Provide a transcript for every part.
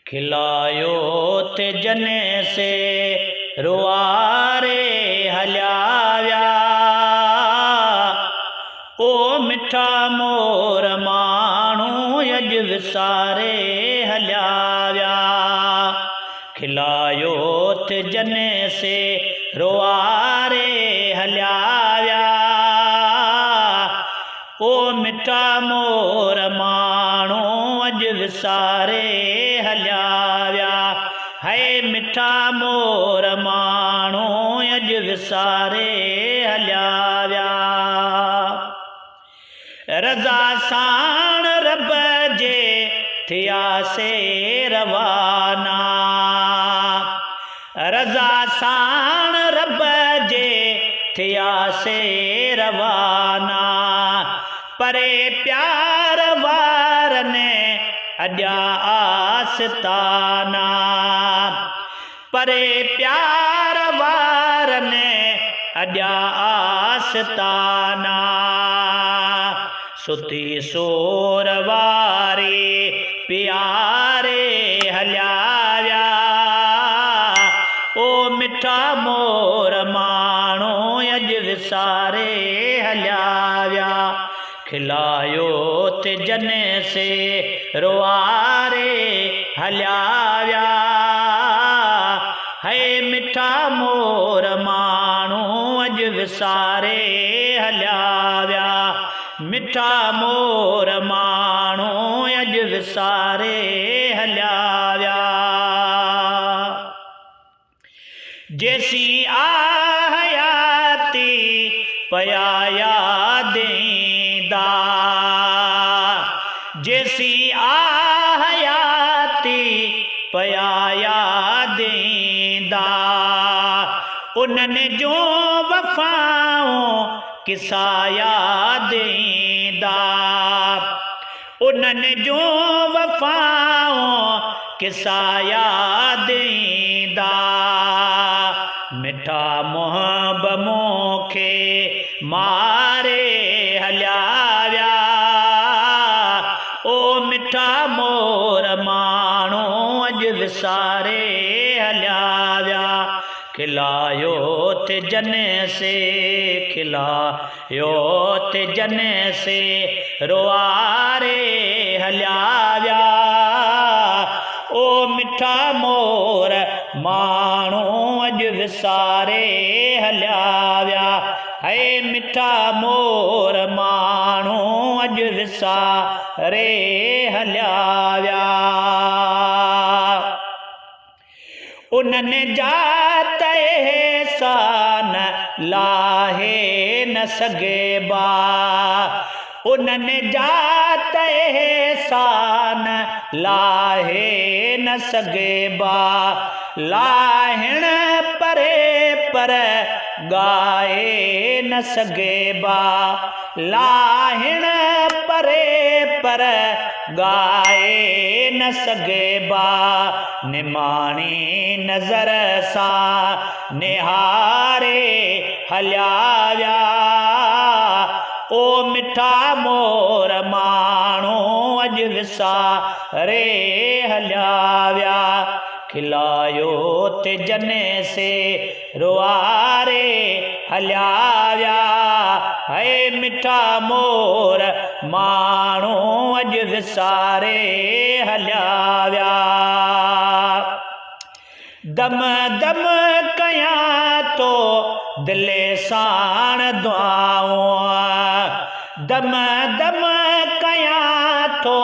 खिलायो ते जने से रुआरे हल्याव्या, ओ मिठा मोर माण्हू अज विसारे हल्याव्या। खिलायो ते जने से रुआरे हल्याव्या, ओ मिठा मोर माण्हू अज विसारे हल्याव्या। है मिठा मोर माण्हू अज विसारे हल्याव्या। रज़ा साण रब जे थियासे रवाना, रज़ा साण रब जे थियासे रवाना। परे प्यार वारने अॼा आस्ताना, परे प्यार वारने अॼा आस्ताना। सुती सोर वारी प्यारे हल्याव्या, ओ मिठा मोर माण्हू अज विसारे हल्याव्या। खिलायो ते जने से रुआरे हल्याव्या, है मिठा मोर माण्हू अज विसारे हल्याव्या। मिठा मोर माण्हू अज विसारे हल्याव्या। जेसी आ हयाती पया यादेंदा, जेसी आ हयाती पया यादेंदा। उन्हनि जो वफ़ाऊं किसा यादेंदा, उन्हनि जो वफ़ाऊं किसा यादेंदा। मिठा मोहब मोखे मारे हल्याव्या, ओ मिठा मोर माण्हू अज विसारे हल्याव्या। खिलायो ते जने से, खिलायो ते जने से रुआरे हल्याव्या, ओ मिठा मोर माण्हू अज विसारे हल्याव्या। है मिठा मोर माण्हू अज विसारे हल्याव्या। उन्हनि जात एहसान लाहे न सघिबा, उन्हनि जात एहसान लाहे न सघिबा। लाहिण परे पर गाए न सघिबा, लाहिण परे पर गाए न सघिबा। निमाणी नज़र सां निहारे हल्याव्या, ओ मिठा मोर माण्हू अज विसारे हल्याव्या। खिलायो ते जने से रुआरे हल्याव्या, है मिठा मोर माण्हू अज विसारे हल्याव्या। दम दम कयां तो दिले साण दुआऊं, दम दम कयां तो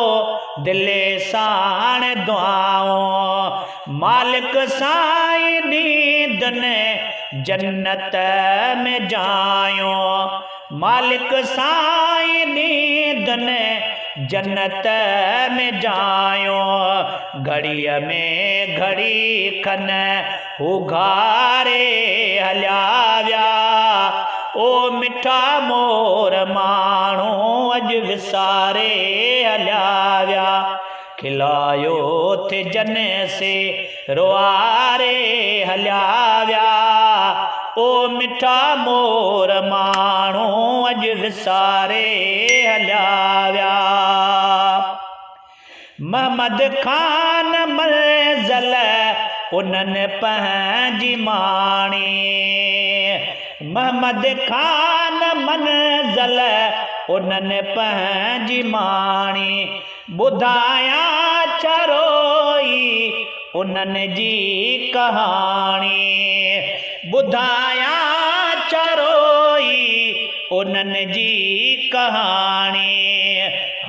दिले साण दुआऊं। मालिक साईं नींदने जन्नत में जायो, मालिक साईं नींदने जन्नत में जायो। घड़ीअ में घड़ी खन उघारे हल्याव्या, ओ मिठा मोर माण्हू अज विसारे हल्याव्या। खिलायो थे जने से रुआरे हल्याव्या, ओ मिठा मोर माण्हू अॼु विसारे हलिया विया। महमद खान मंज़िल उन्हनि पंहिंजी माणी, महमद खान मंज़िल उन्हनि पंहिंजी माणी, ॿुधायां चरोई उन्हनि जी कहाणी, ॿुधायां चरोई उन्हनि जी कहाणी।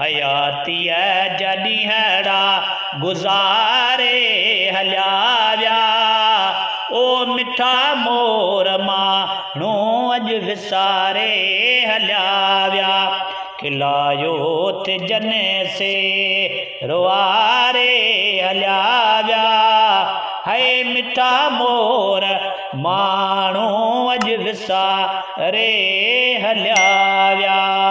हयातीअ जॾहिं गुज़ारे हलिया विया, ओ मिठा मोर माण्हू अॼु विसारे हलिया विया। खिलायो तिजने से रुआरे हलिया विया, है मिठा मोर माण्हू अॼु विसारे हलिया विया।